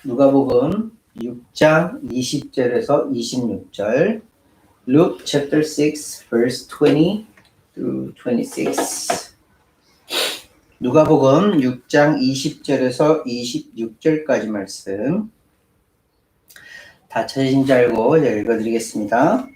누가복음 6장 20절에서 26절, Luke chapter 6 verse 20 through 26. 누가복음 6장 20절에서 26절까지 말씀 다 찾으신 줄 알고 제가 읽어드리겠습니다.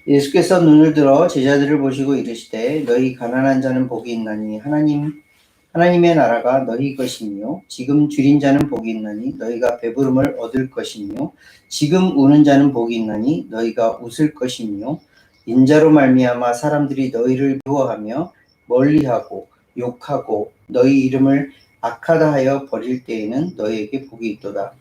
예수께서 눈을 들어 제자들을 보시고 이르시되 너희 가난한 자는 복이 있나니 하나님의 나라가 너희 것이며 지금 줄인 자는 복이 있나니 너희가 배부름을 얻을 것이며 지금 우는 자는 복이 있나니 너희가 웃을 것이며 인자로 말미암아 사람들이 너희를 미워하며 멀리하고 욕하고 너희 이름을 악하다 하여 버릴 때에는 너희에게 복이 있도다.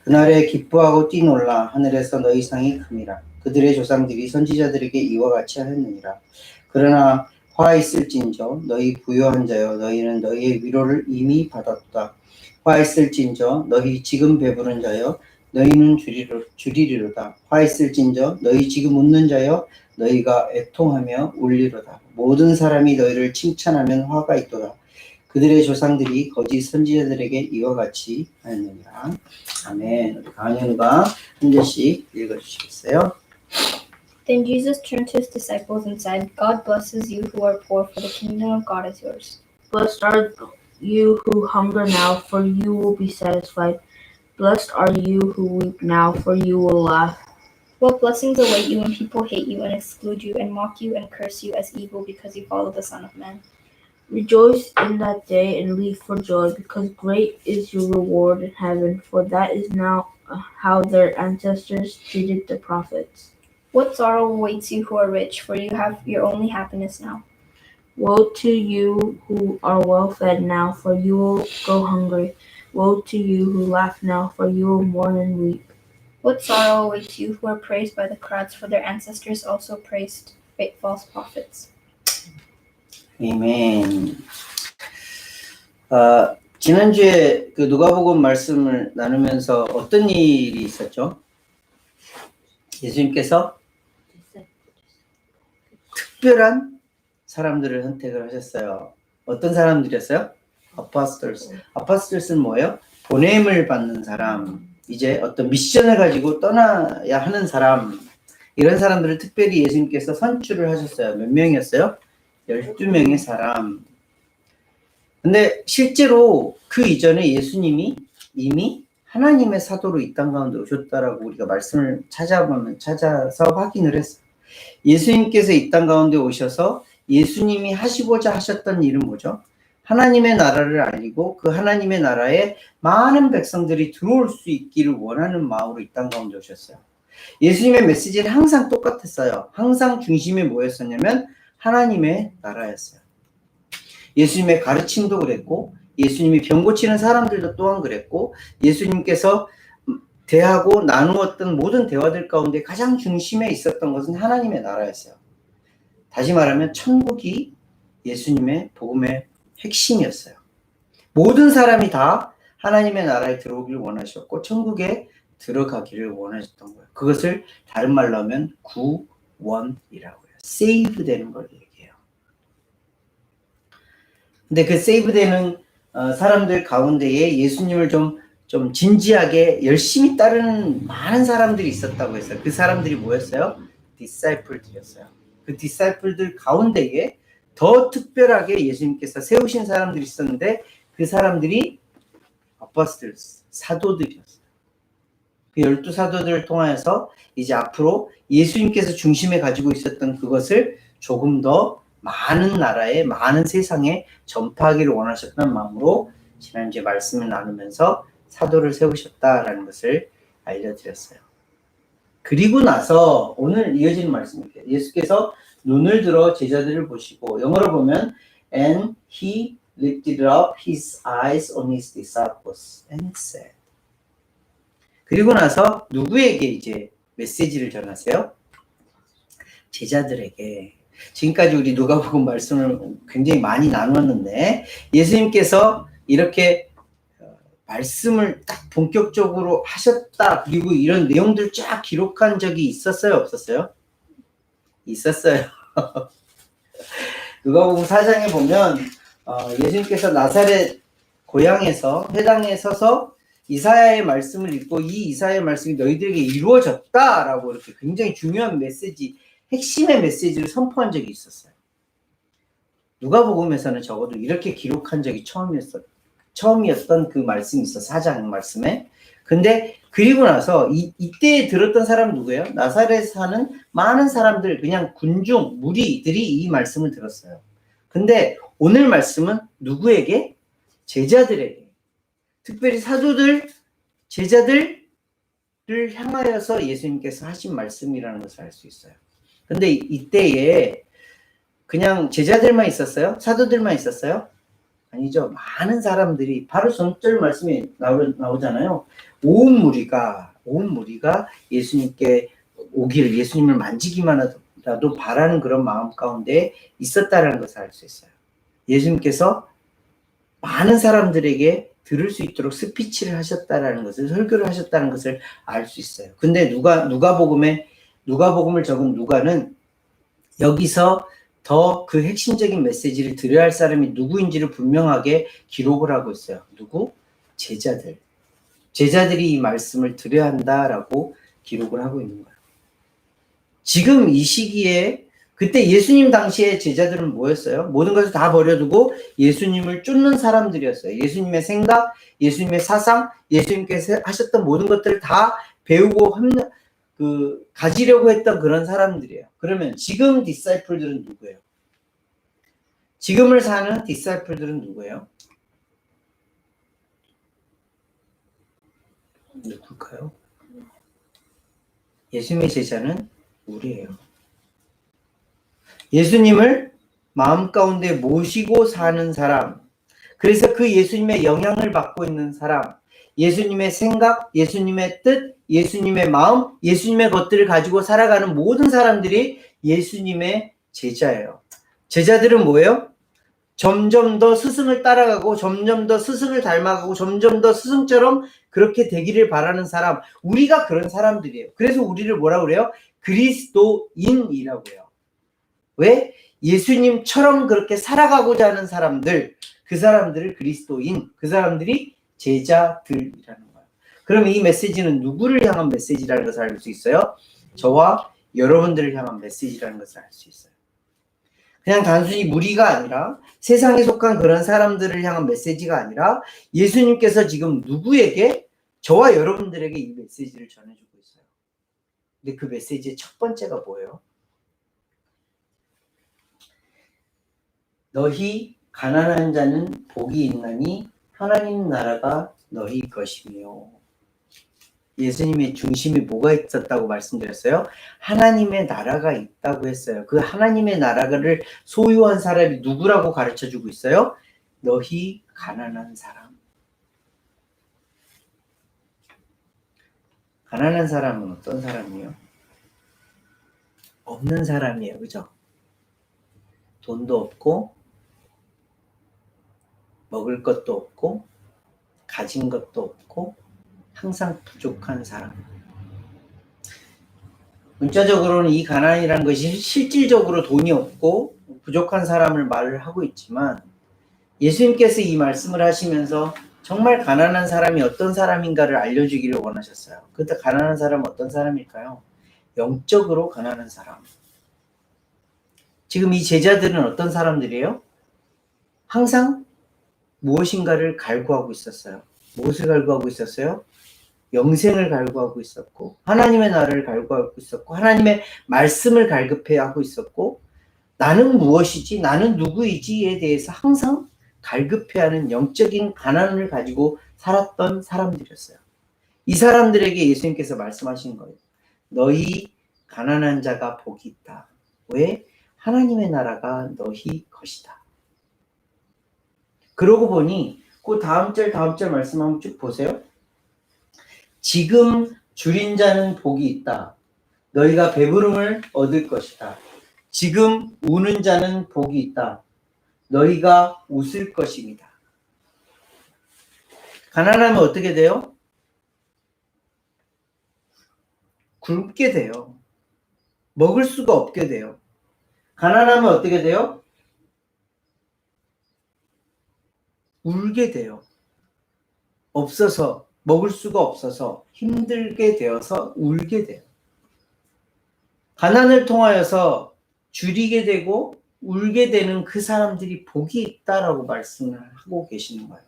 그날에 기뻐하고 뛰놀라 하늘에서 너희 상이 큼이라. 그들의 조상들이 선지자들에게 이와 같이 하였느니라. 그러나 화 있을진저 너희 부요한 자여 너희는 너희의 위로를 이미 받았다. 화 있을진저 너희 지금 배부른 자여 너희는 주리리로다. 화 있을진저 너희 지금 웃는 자여 너희가 애통하며 울리로다. 모든 사람이 너희를 칭찬하면 화가 있도다. 그들의 조상들이 거짓 선지자들에게 이와 같이 하였느니라. 아멘. 우리 강현우가 한 절씩 읽어주시겠어요? Then Jesus turned to his disciples and said, God blesses you who are poor, for the kingdom of God is yours. Blessed are you who hunger now, for you will be satisfied. Blessed are you who weep now, for you will laugh. What blessings await you when people hate you and exclude you and mock you and curse you as evil because you follow the Son of Man. Rejoice in that day and leap for joy, because great is your reward in heaven, for that is now how their ancestors treated the prophets. What sorrow awaits you who are rich, for you have your only happiness now. Woe to you who are well fed now, for you will go hungry. Woe to you who laugh now, for you will mourn and weep. What sorrow awaits you who are praised by the crowds, for their ancestors also praised false prophets. 아멘. 지난주에 그 누가복음 말씀을 나누면서 어떤 일이 있었죠? 예수님께서 특별한 사람들을 선택을 하셨어요. 어떤 사람들이었어요? Apostles. Apostoles는 뭐예요? 보냄을 받는 사람, 이제 어떤 미션을 가지고 떠나야 하는 사람, 이런 사람들을 특별히 예수님께서 선출을 하셨어요. 몇 명이었어요? 12명의 사람. 근데 실제로 그 이전에 예수님이 이미 하나님의 사도로 이 땅 가운데 오셨다라고 우리가 말씀을 찾아서 확인을 했어요. 예수님께서 이 땅 가운데 오셔서 예수님이 하시고자 하셨던 일은 뭐죠? 하나님의 나라를 알리고 그 하나님의 나라에 많은 백성들이 들어올 수 있기를 원하는 마음으로 이 땅 가운데 오셨어요. 예수님의 메시지는 항상 똑같았어요. 항상 중심에 뭐였었냐면 하나님의 나라였어요. 예수님의 가르침도 그랬고 예수님이 병 고치는 사람들도 또한 그랬고 예수님께서 대하고 나누었던 모든 대화들 가운데 가장 중심에 있었던 것은 하나님의 나라였어요. 다시 말하면 천국이 예수님의 복음의 핵심이었어요. 모든 사람이 다 하나님의 나라에 들어오기를 원하셨고 천국에 들어가기를 원하셨던 거예요. 그것을 다른 말로 하면 구원이라고 해요. 세이브 되는 걸 얘기해요. 근데 그 세이브 되는 사람들 가운데에 예수님을 좀 진지하게 열심히 따르는 많은 사람들이 있었다고 했어요. 그 사람들이 뭐였어요? 디사이플들이었어요. 그 디사이플들 가운데에 더 특별하게 예수님께서 세우신 사람들이 있었는데 그 사람들이 아포스톨, 사도들이었어요. 그 12사도들을 통하여서 이제 앞으로 예수님께서 중심에 가지고 있었던 그것을 조금 더 많은 나라에, 많은 세상에 전파하기를 원하셨던 마음으로 지난주에 말씀을 나누면서 사도를 세우셨다라는 것을 알려드렸어요. 그리고 나서 오늘 이어지는 말씀입니다. 예수께서 눈을 들어 제자들을 보시고 영어로 보면 And he lifted up his eyes on his disciples and said. 그리고 나서 누구에게 이제 메시지를 전하세요? 제자들에게. 지금까지 우리 누가복음 말씀을 굉장히 많이 나누었는데 예수님께서 이렇게 말씀을 딱 본격적으로 하셨다. 그리고 이런 내용들 쫙 기록한 적이 있었어요? 없었어요? 있었어요. 누가복음 4장에 보면 예수님께서 나사렛 고향에서 회당에 서서 이사야의 말씀을 읽고 이 이사야의 말씀이 너희들에게 이루어졌다라고 이렇게 굉장히 중요한 메시지, 핵심의 메시지를 선포한 적이 있었어요. 누가복음에서는 적어도 이렇게 기록한 적이 처음이었던 그 말씀이 있어, 4장 말씀에. 근데 그리고 나서 이때 들었던 사람 누구예요? 나사렛에 사는 많은 사람들, 그냥 군중, 무리들이 이 말씀을 들었어요. 근데 오늘 말씀은 누구에게? 제자들에게. 특별히 사도들, 제자들을 향하여서 예수님께서 하신 말씀이라는 것을 알 수 있어요. 근데 이때에 그냥 제자들만 있었어요? 사도들만 있었어요? 아니죠. 많은 사람들이, 바로 전절 말씀이 나오잖아요. 온 무리가 예수님께 오기를, 예수님을 만지기만이라도 바라는 그런 마음 가운데 있었다는 것을 알 수 있어요. 예수님께서 많은 사람들에게 들을 수 있도록 스피치를 하셨다라는 것을, 설교를 하셨다는 것을 알 수 있어요. 근데 누가복음을 적은 누가는 여기서 더 그 핵심적인 메시지를 들어야 할 사람이 누구인지를 분명하게 기록을 하고 있어요. 누구? 제자들. 제자들이 이 말씀을 들어야 한다라고 기록을 하고 있는 거예요. 지금 이 시기에, 그때 예수님 당시에 제자들은 뭐였어요? 모든 것을 다 버려두고 예수님을 쫓는 사람들이었어요. 예수님의 생각, 예수님의 사상, 예수님께서 하셨던 모든 것들을 다 배우고 가지려고 했던 그런 사람들이에요. 그러면 지금 디사이플들은 누구예요? 지금을 사는 디사이플들은 누구예요? 누굴까요? 예수님의 제자는 우리예요. 예수님을 마음 가운데 모시고 사는 사람, 그래서 그 예수님의 영향을 받고 있는 사람, 예수님의 생각, 예수님의 뜻, 예수님의 마음, 예수님의 것들을 가지고 살아가는 모든 사람들이 예수님의 제자예요. 제자들은 뭐예요? 점점 더 스승을 따라가고, 점점 더 스승을 닮아가고, 점점 더 스승처럼 그렇게 되기를 바라는 사람, 우리가 그런 사람들이에요. 그래서 우리를 뭐라고 그래요? 그리스도인이라고 해요. 왜? 예수님처럼 그렇게 살아가고자 하는 사람들, 그 사람들을 그리스도인, 그 사람들이 제자들이라는 거예요. 그러면 이 메시지는 누구를 향한 메시지라는 것을 알 수 있어요? 저와 여러분들을 향한 메시지라는 것을 알 수 있어요. 그냥 단순히 무리가 아니라, 세상에 속한 그런 사람들을 향한 메시지가 아니라, 예수님께서 지금 누구에게? 저와 여러분들에게 이 메시지를 전해주고 있어요. 근데 그 메시지의 첫 번째가 뭐예요? 너희 가난한 자는 복이 있나니 하나님 나라가 너희 것이며. 예수님의 중심이 뭐가 있었다고 말씀드렸어요? 하나님의 나라가 있다고 했어요. 그 하나님의 나라를 소유한 사람이 누구라고 가르쳐주고 있어요? 너희 가난한 사람. 가난한 사람은 어떤 사람이에요? 없는 사람이에요. 그죠? 돈도 없고 먹을 것도 없고 가진 것도 없고 항상 부족한 사람. 문자적으로는 이 가난이라는 것이 실질적으로 돈이 없고 부족한 사람을 말을 하고 있지만, 예수님께서 이 말씀을 하시면서 정말 가난한 사람이 어떤 사람인가를 알려주기를 원하셨어요. 그때 가난한 사람은 어떤 사람일까요? 영적으로 가난한 사람. 지금 이 제자들은 어떤 사람들이에요? 항상 무엇인가를 갈구하고 있었어요. 무엇을 갈구하고 있었어요? 영생을 갈구하고 있었고, 하나님의 나라를 갈구하고 있었고, 하나님의 말씀을 갈급해하고 있었고, 나는 무엇이지? 나는 누구이지에 대해서 항상 갈급해하는 영적인 가난을 가지고 살았던 사람들이었어요. 이 사람들에게 예수님께서 말씀하신 거예요. 너희 가난한 자가 복이 있다. 왜? 하나님의 나라가 너희 것이다. 그러고 보니 그 다음 절 말씀 한번 쭉 보세요. 지금 줄인 자는 복이 있다. 너희가 배부름을 얻을 것이다. 지금 우는 자는 복이 있다. 너희가 웃을 것입니다. 가난하면 어떻게 돼요? 굶게 돼요. 먹을 수가 없게 돼요. 가난하면 어떻게 돼요? 울게 돼요. 없어서 먹을 수가 없어서 힘들게 되어서 울게 돼요. 가난을 통하여서 줄이게 되고 울게 되는 그 사람들이 복이 있다라고 말씀을 하고 계시는 거예요.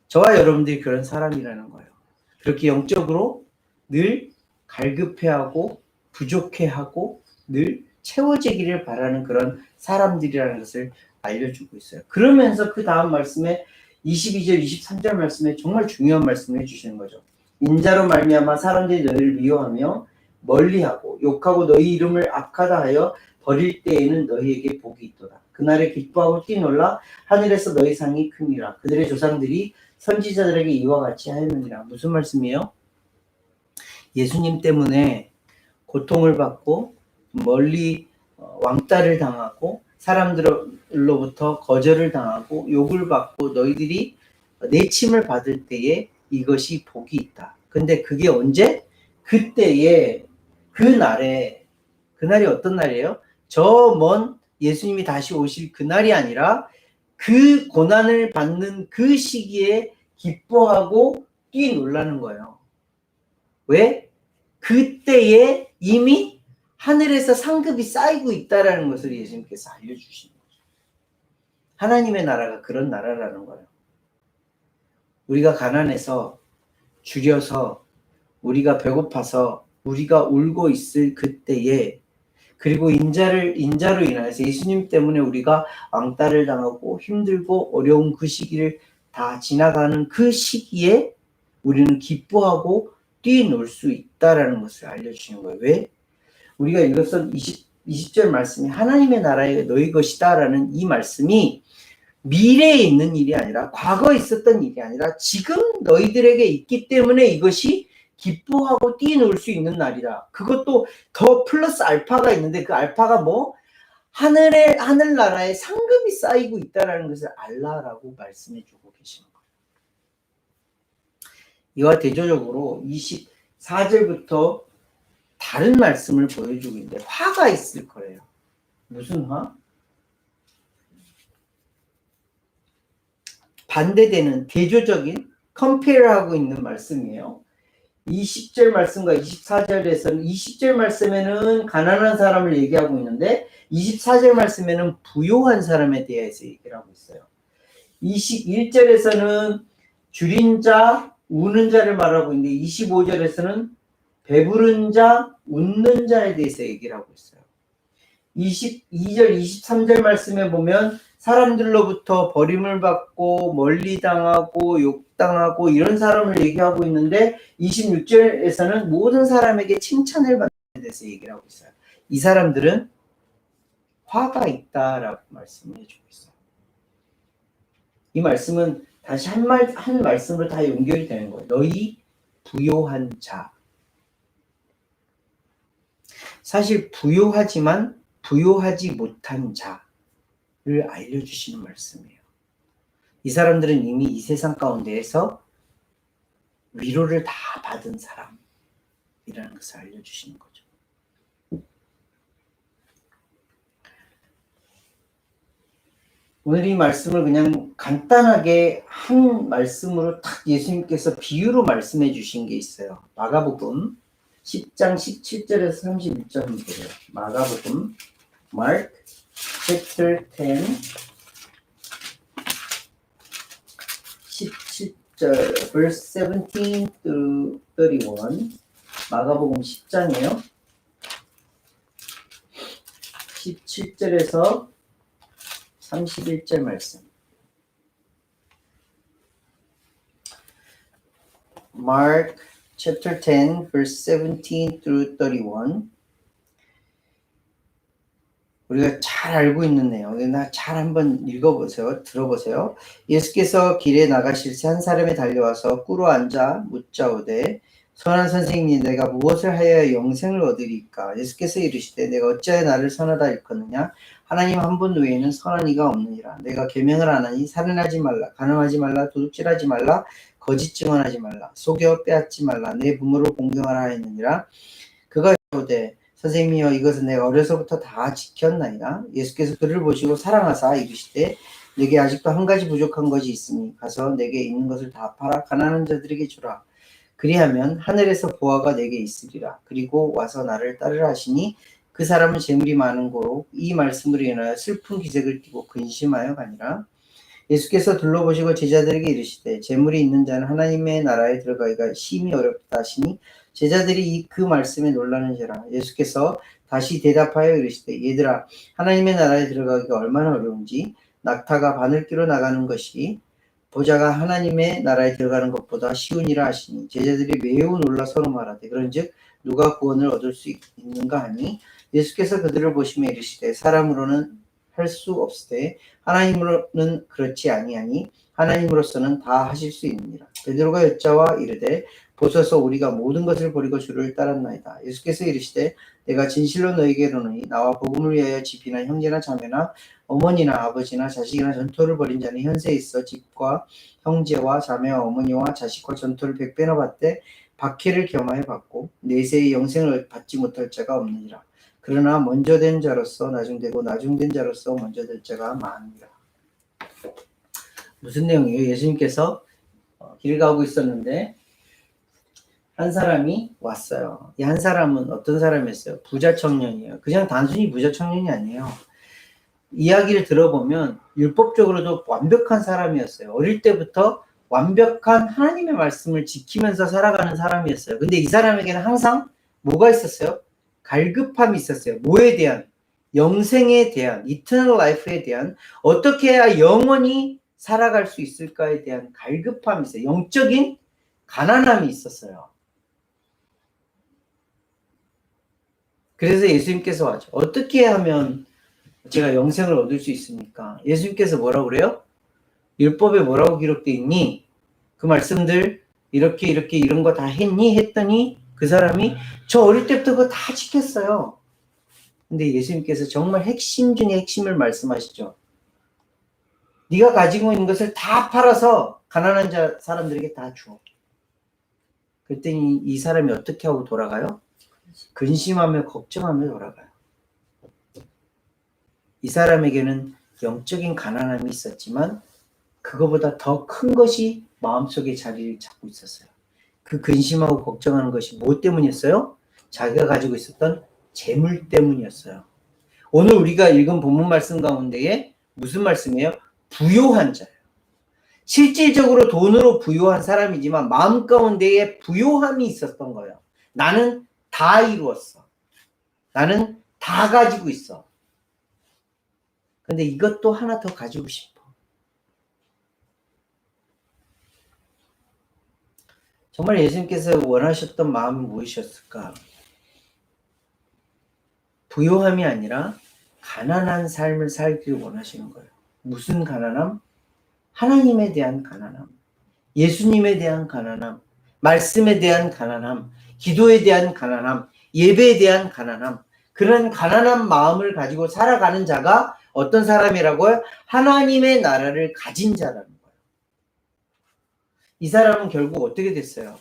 저와 여러분들이 그런 사람이라는 거예요. 그렇게 영적으로 늘 갈급해하고 부족해하고 늘 채워지기를 바라는 그런 사람들이라는 것을 알려주고 있어요. 그러면서 그 다음 말씀에 22절, 23절 말씀에 정말 중요한 말씀을 해주시는 거죠. 인자로 말미암아 사람들이 너희를 미워하며 멀리하고 욕하고 너희 이름을 악하다 하여 버릴 때에는 너희에게 복이 있도다. 그날에 기뻐하고 뛰놀라 하늘에서 너희 상이 크니라. 그들의 조상들이 선지자들에게 이와 같이 하였느니라. 무슨 말씀이에요? 예수님 때문에 고통을 받고 멀리 왕따를 당하고 사람들로부터 거절을 당하고 욕을 받고 너희들이 내침을 받을 때에 이것이 복이 있다. 근데 그게 언제? 그때에 그날이 어떤 날이에요? 저 먼 예수님이 다시 오실 그날이 아니라 그 고난을 받는 그 시기에 기뻐하고 뛰놀라는 거예요. 왜? 그때에 이미 하늘에서 상급이 쌓이고 있다라는 것을 예수님께서 알려주시는 거죠. 하나님의 나라가 그런 나라라는 거예요. 우리가 가난해서 줄여서 우리가 배고파서 우리가 울고 있을 그때에 그리고 인자로 인하여서 예수님 때문에 우리가 왕따를 당하고 힘들고 어려운 그 시기를 다 지나가는 그 시기에 우리는 기뻐하고 뛰놀 수 있다라는 것을 알려주시는 거예요. 왜? 우리가 읽었던 20절 말씀이 하나님의 나라가 너희 것이다 라는 이 말씀이 미래에 있는 일이 아니라 과거에 있었던 일이 아니라 지금 너희들에게 있기 때문에 이것이 기뻐하고 뛰놀 수 있는 날이다. 그것도 더 플러스 알파가 있는데 그 알파가 뭐? 하늘나라에 상급이 쌓이고 있다는 것을 알라라고 말씀해 주고 계시는 거예요. 이와 대조적으로 24절부터 다른 말씀을 보여주고 있는데 화가 있을 거예요. 무슨 화? 반대되는 대조적인 컴페어하고 있는 말씀이에요. 20절 말씀과 24절에서는 20절 말씀에는 가난한 사람을 얘기하고 있는데 24절 말씀에는 부요한 사람에 대해서 얘기를 하고 있어요. 21절에서는 줄인 자, 우는 자를 말하고 있는데 25절에서는 배부른 자, 웃는 자에 대해서 얘기를 하고 있어요. 22절, 23절 말씀에 보면 사람들로부터 버림을 받고 멀리 당하고 욕당하고 이런 사람을 얘기하고 있는데 26절에서는 모든 사람에게 칭찬을 받는 데 대해서 얘기를 하고 있어요. 이 사람들은 화가 있다라고 말씀을 해주고 있어요. 이 말씀은 다시 한 말씀으로 다 연결이 되는 거예요. 너희 부요한 자. 사실 부요하지만 부요하지 못한 자를 알려주시는 말씀이에요. 이 사람들은 이미 이 세상 가운데에서 위로를 다 받은 사람이라는 것을 알려주시는 거죠. 오늘 이 말씀을 그냥 간단하게 한 말씀으로 딱 예수님께서 비유로 말씀해 주신 게 있어요. 마가복음 10장 17절에서 31절 한번 보세요. 마가복음 Mark chapter 10 17절 verse 17 through 31 마가복음 10장이에요. 17절에서 31절 말씀. Mark chapter 10 verse 17 through 31. 우리가 잘 알고 있는 내용. 잘 한번 읽어보세요. 들어보세요. 예수께서 길에 나가실 새 한 사람이 달려와서 꿇어 앉아 묻자오되 선한 선생님 내가 무엇을 하여야 영생을 얻으리까? 예수께서 이르시되 내가 어찌하여 나를 선하다 일컫느냐? 하나님 한 분 외에는 선한 이가 없느니라. 내가 계명을 안 하니 살인하지 말라, 간음하지 말라, 도둑질하지 말라, 거짓 증언하지 말라, 속여 빼앗지 말라, 내 부모를 공경하라 했느니라. 그가 이르되 선생님이여 이것은 내가 어려서부터 다 지켰나이다. 예수께서 그를 보시고 사랑하사 이르시되 내게 아직도 한 가지 부족한 것이 있으니 가서 내게 있는 것을 다 팔아 가난한 자들에게 주라. 그리하면 하늘에서 보화가 내게 있으리라. 그리고 와서 나를 따르라 하시니 그 사람은 재물이 많은 고로 이 말씀으로 인하여 슬픈 기색을 띠고 근심하여 가니라. 예수께서 둘러보시고 제자들에게 이르시되 재물이 있는 자는 하나님의 나라에 들어가기가 심히 어렵다 하시니 제자들이 그 말씀에 놀라는지라. 예수께서 다시 대답하여 이르시되 얘들아 하나님의 나라에 들어가기가 얼마나 어려운지 낙타가 바늘기로 나가는 것이 보자가 하나님의 나라에 들어가는 것보다 쉬우니라 하시니 제자들이 매우 놀라 서로 말하되 그런즉 누가 구원을 얻을 수 있는가 하니 예수께서 그들을 보시며 이르시되 사람으로는 할 수 없으되 하나님으로는 그렇지 아니하니 하나님으로서는 다 하실 수 있느니라. 베드로가 여짜와 이르되 보소서 우리가 모든 것을 버리고 주를 따랐나이다. 예수께서 이르시되 내가 진실로 너희에게 이르노니 나와 복음을 위하여 집이나 형제나 자매나 어머니나 아버지나 자식이나 전토를 벌인 자는 현세에 있어 집과 형제와 자매와 어머니와 자식과 전토를 100배나 받되 박해를 겸하여 받고 내세의 영생을 받지 못할 자가 없느니라. 그러나 먼저 된 자로서 나중되고 나중된 자로서 먼저 될 자가 많으니라. 무슨 내용이에요? 예수님께서 길 가고 있었는데 한 사람이 왔어요. 이 한 사람은 어떤 사람이었어요? 부자 청년이에요. 그냥 단순히 부자 청년이 아니에요. 이야기를 들어보면 율법적으로도 완벽한 사람이었어요. 어릴 때부터 완벽한 하나님의 말씀을 지키면서 살아가는 사람이었어요. 근데 이 사람에게는 항상 뭐가 있었어요? 갈급함이 있었어요. 뭐에 대한? 영생에 대한, eternal life에 대한, 어떻게 해야 영원히 살아갈 수 있을까에 대한 갈급함이 있어요. 영적인 가난함이 있었어요. 그래서 예수님께서 와죠. 어떻게 하면 제가 영생을 얻을 수 있습니까? 예수님께서 뭐라고 그래요? 율법에 뭐라고 기록되어 있니? 그 말씀들 이렇게 이런 거 다 했니? 했더니 그 사람이 저 어릴 때부터 그거 다 지켰어요. 근데 예수님께서 정말 핵심 중에 핵심을 말씀하시죠. 네가 가지고 있는 것을 다 팔아서 가난한 사람들에게 다 줘. 그랬더니 이 사람이 어떻게 하고 돌아가요? 근심하며 걱정하며 돌아가요. 이 사람에게는 영적인 가난함이 있었지만 그거보다 더 큰 것이 마음속에 자리를 잡고 있었어요. 그 근심하고 걱정하는 것이 뭐 때문이었어요? 자기가 가지고 있었던 재물 때문이었어요. 오늘 우리가 읽은 본문 말씀 가운데에 무슨 말씀이에요? 부요한 자예요. 실질적으로 돈으로 부요한 사람이지만 마음 가운데에 부요함이 있었던 거예요. 나는 다 이루었어. 나는 다 가지고 있어. 근데 이것도 하나 더 가지고 싶어. 정말 예수님께서 원하셨던 마음이 무엇이었을까? 부요함이 아니라 가난한 삶을 살기를 원하시는 거예요. 무슨 가난함? 하나님에 대한 가난함, 예수님에 대한 가난함, 말씀에 대한 가난함, 기도에 대한 가난함, 예배에 대한 가난함, 그런 가난한 마음을 가지고 살아가는 자가 어떤 사람이라고요? 하나님의 나라를 가진 자라는 거예요. 이 사람은 결국 어떻게 됐어요?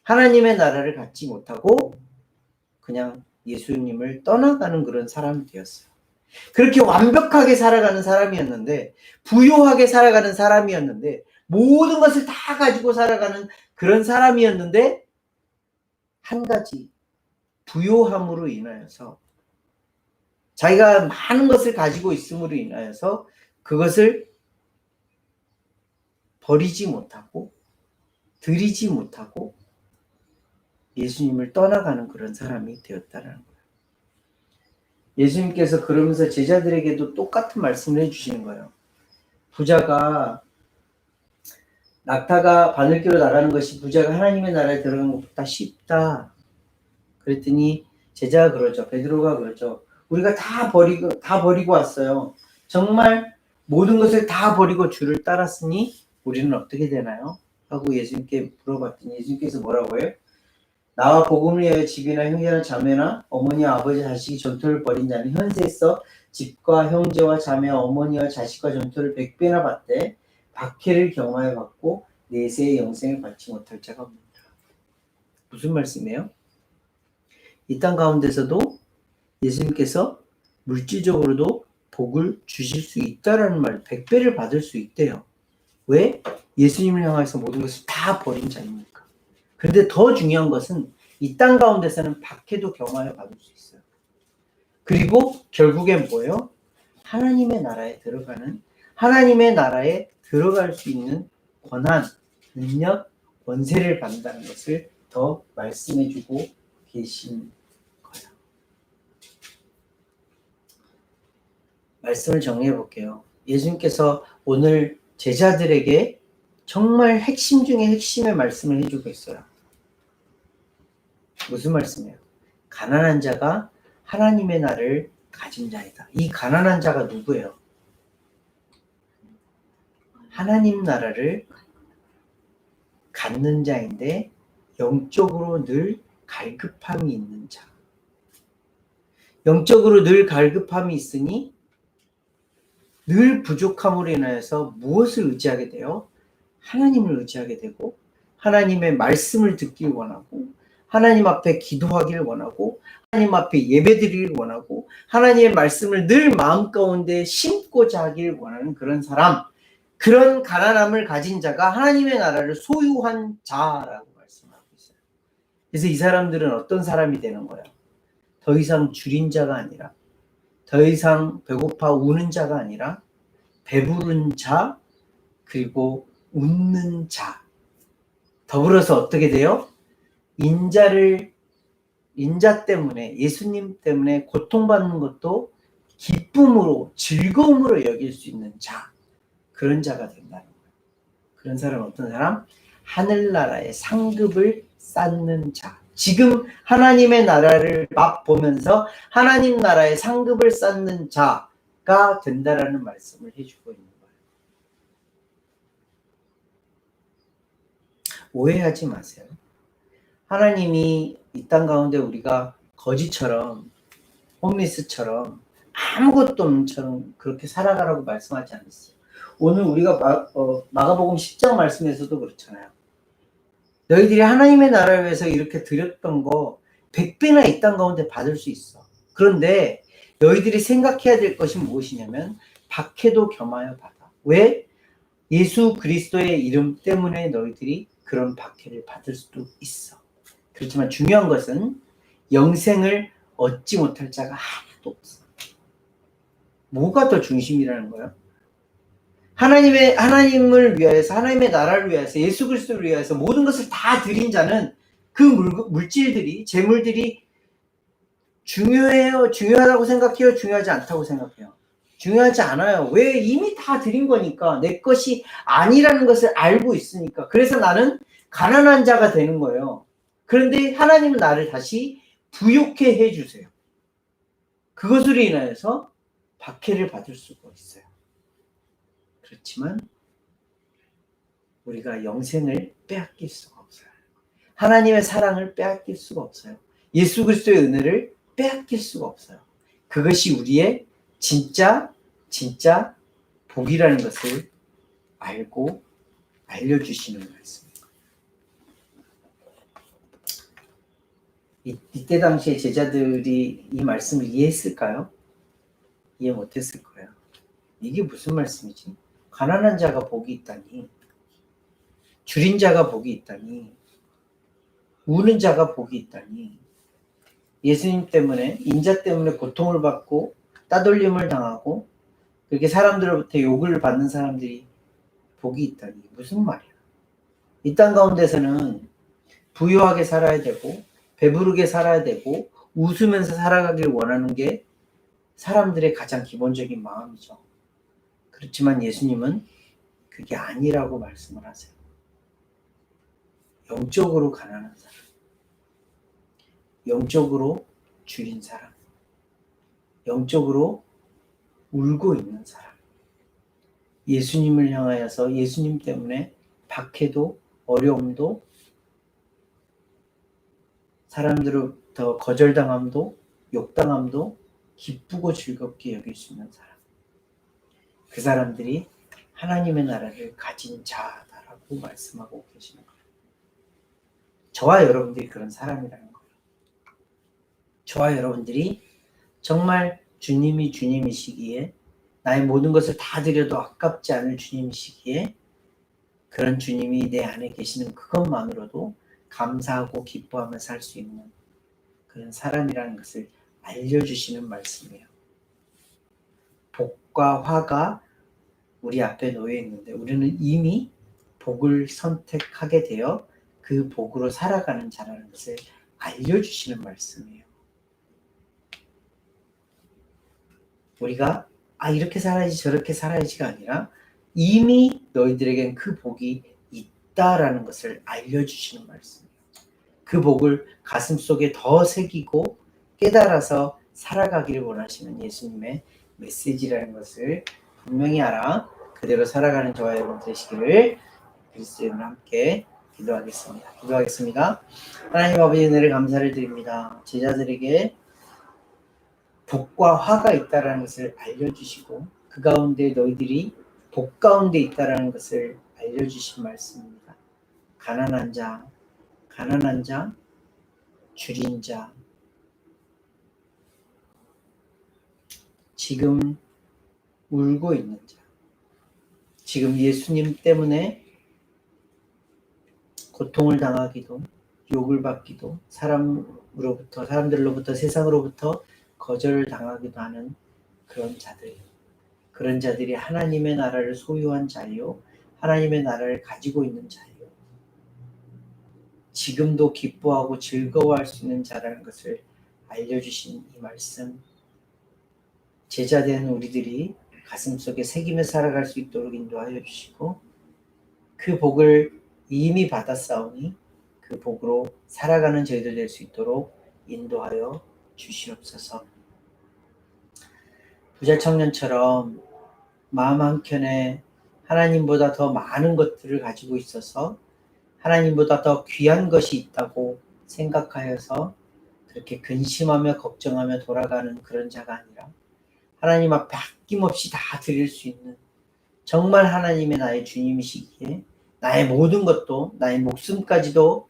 하나님의 나라를 갖지 못하고 그냥 예수님을 떠나가는 그런 사람이 되었어요. 그렇게 완벽하게 살아가는 사람이었는데, 부요하게 살아가는 사람이었는데, 모든 것을 다 가지고 살아가는 그런 사람이었는데, 한 가지 부요함으로 인하여서 자기가 많은 것을 가지고 있음으로 인하여서 그것을 버리지 못하고 드리지 못하고 예수님을 떠나가는 그런 사람이 되었다는 거예요. 예수님께서 그러면서 제자들에게도 똑같은 말씀을 해주시는 거예요. 부자가 낙타가 바늘기로 나가는 것이 부자가 하나님의 나라에 들어가는 것보다 쉽다. 그랬더니 제자가 그러죠. 베드로가 그러죠. 우리가 다 버리고 왔어요. 정말 모든 것을 다 버리고 주를 따랐으니 우리는 어떻게 되나요? 하고 예수님께 물어봤더니 예수님께서 뭐라고 해요? 나와 복음을 위하여 집이나 형제나 자매나 어머니와 아버지 자식이 전토를 벌인 자는 현세에서 집과 형제와 자매와 어머니와 자식과 전토를 100배나 받되 박해를 경험하여 받고 내세의 영생을 받지 못할 자가 없느니라. 무슨 말씀이에요? 이 땅 가운데서도 예수님께서 물질적으로도 복을 주실 수 있다라는 말, 100배를 받을 수 있대요. 왜? 예수님을 향해서 모든 것을 다 버린 자입니까? 그런데 더 중요한 것은 이 땅 가운데서는 박해도 경험하여 받을 수 있어요. 그리고 결국엔 뭐예요? 하나님의 나라에 들어갈 수 있는 권한, 능력, 권세를 받는다는 것을 더 말씀해주고 계신 거예요. 말씀을 정리해 볼게요. 예수님께서 오늘 제자들에게 정말 핵심 중에 핵심의 말씀을 해주고 있어요. 무슨 말씀이에요? 가난한 자가 하나님의 나라를 가진 자이다. 이 가난한 자가 누구예요? 하나님 나라를 갖는 자인데 영적으로 늘 갈급함이 있는 자. 영적으로 늘 갈급함이 있으니 늘 부족함으로 인하여서 무엇을 의지하게 돼요? 하나님을 의지하게 되고 하나님의 말씀을 듣길 원하고 하나님 앞에 기도하길 원하고 하나님 앞에 예배드리길 원하고 하나님의 말씀을 늘 마음 가운데 심고자 하길 원하는 그런 사람, 그런 가난함을 가진 자가 하나님의 나라를 소유한 자라고 말씀하고 있어요. 그래서 이 사람들은 어떤 사람이 되는 거예요? 더 이상 줄인 자가 아니라, 더 이상 배고파 우는 자가 아니라 배부른 자, 그리고 웃는 자. 더불어서 어떻게 돼요? 인자 때문에, 예수님 때문에 고통받는 것도 기쁨으로, 즐거움으로 여길 수 있는 자. 그런 자가 된다는 거예요. 그런 사람은 어떤 사람? 하늘나라의 상급을 쌓는 자. 지금 하나님의 나라를 맛보면서 하나님 나라의 상급을 쌓는 자가 된다라는 말씀을 해주고 있는 거예요. 오해하지 마세요. 하나님이 이 땅 가운데 우리가 거지처럼, 홈리스처럼, 아무것도 없는 처럼 그렇게 살아가라고 말씀하지 않았어요. 오늘 우리가 마가복음 10장 말씀에서도 그렇잖아요. 너희들이 하나님의 나라를 위해서 이렇게 드렸던 거 100배나 이 땅 가운데 받을 수 있어. 그런데 너희들이 생각해야 될 것이 무엇이냐면 박해도 겸하여 받아. 왜? 예수 그리스도의 이름 때문에 너희들이 그런 박해를 받을 수도 있어. 그렇지만 중요한 것은 영생을 얻지 못할 자가 하나도 없어. 뭐가 더 중심이라는 거예요? 하나님을 위하여서, 하나님의 나라를 위하여서, 예수 그리스도를 위하여서 모든 것을 다 드린 자는 그 물질들이, 재물들이 중요해요? 중요하다고 생각해요? 중요하지 않다고 생각해요? 중요하지 않아요. 왜? 이미 다 드린 거니까. 내 것이 아니라는 것을 알고 있으니까. 그래서 나는 가난한 자가 되는 거예요. 그런데 하나님은 나를 다시 부욕해 해주세요. 그것으로 인하여서 박해를 받을 수가 있어요. 그렇지만 우리가 영생을 빼앗길 수가 없어요. 하나님의 사랑을 빼앗길 수가 없어요. 예수 그리스도의 은혜를 빼앗길 수가 없어요. 그것이 우리의 진짜 복이라는 것을 알고 알려주시는 말씀입니다. 이때 당시에 제자들이 이 말씀을 이해했을까요? 이해 못했을 거예요. 이게 무슨 말씀이지? 가난한 자가 복이 있다니, 줄인 자가 복이 있다니, 우는 자가 복이 있다니, 예수님 때문에, 인자 때문에 고통을 받고 따돌림을 당하고 그렇게 사람들로부터 욕을 받는 사람들이 복이 있다니, 무슨 말이야? 이 땅 가운데서는 부유하게 살아야 되고 배부르게 살아야 되고 웃으면서 살아가길 원하는 게 사람들의 가장 기본적인 마음이죠. 그렇지만 예수님은 그게 아니라고 말씀을 하세요. 영적으로 가난한 사람, 영적으로 줄인 사람, 영적으로 울고 있는 사람, 예수님을 향하여서 예수님 때문에 박해도 어려움도 사람들로부터 거절당함도 욕당함도 기쁘고 즐겁게 여길 수 있는 사람, 그 사람들이 하나님의 나라를 가진 자다라고 말씀하고 계시는 거예요. 저와 여러분들이 그런 사람이라는 거예요. 저와 여러분들이 정말 주님이시기에 나의 모든 것을 다 드려도 아깝지 않을 주님이시기에 그런 주님이 내 안에 계시는 그것만으로도 감사하고 기뻐하며 살 수 있는 그런 사람이라는 것을 알려주시는 말씀이에요. 복과 화가 우리 앞에 놓여 있는데 우리는 이미 복을 선택하게 되어 그 복으로 살아가는 자라는 것을 알려주시는 말씀이에요. 우리가 이렇게 살아야지 저렇게 살아야지가 아니라 이미 너희들에겐 그 복이 있다라는 것을 알려주시는 말씀이에요. 그 복을 가슴속에 더 새기고 깨달아서 살아가기를 원하시는 예수님의 메시지라는 것을 분명히 알아 그대로 살아가는 저와 여러분 되시기를 그리스도의 이름으로 함께 기도하겠습니다. 하나님 아버지 은혜를 감사를 드립니다. 제자들에게 복과 화가 있다라는 것을 알려주시고 그 가운데 너희들이 복 가운데 있다라는 것을 알려주신 말씀입니다. 가난한 자, 줄인 자, 지금 울고 있는 자, 지금 예수님 때문에 고통을 당하기도 욕을 받기도 사람들로부터 세상으로부터 거절을 당하기도 하는 그런 자들이 하나님의 나라를 소유한 자요 하나님의 나라를 가지고 있는 자요 지금도 기뻐하고 즐거워할 수 있는 자라는 것을 알려주신 이 말씀 제자된 우리들이 가슴속에 새기며 살아갈 수 있도록 인도하여 주시고 그 복을 이미 받았사오니 그 복으로 살아가는 저희들 될 수 있도록 인도하여 주시옵소서. 부자 청년처럼 마음 한켠에 하나님보다 더 많은 것들을 가지고 있어서 하나님보다 더 귀한 것이 있다고 생각하여서 그렇게 근심하며 걱정하며 돌아가는 그런 자가 아니라 하나님 앞에 아낌없이 다 드릴 수 있는 정말 하나님의 나의 주님이시기에 나의 모든 것도 나의 목숨까지도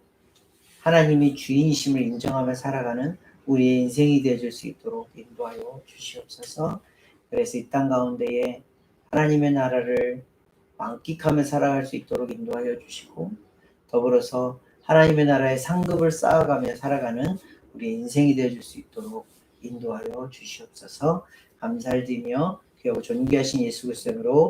하나님이 주인이심을 인정하며 살아가는 우리의 인생이 되어줄 수 있도록 인도하여 주시옵소서. 그래서 이 땅 가운데에 하나님의 나라를 만끽하며 살아갈 수 있도록 인도하여 주시고 더불어서 하나님의 나라의 상급을 쌓아가며 살아가는 우리의 인생이 되어줄 수 있도록 인도하여 주시옵소서. 감사를 드리며 귀하고 존귀하신 예수 그리스도로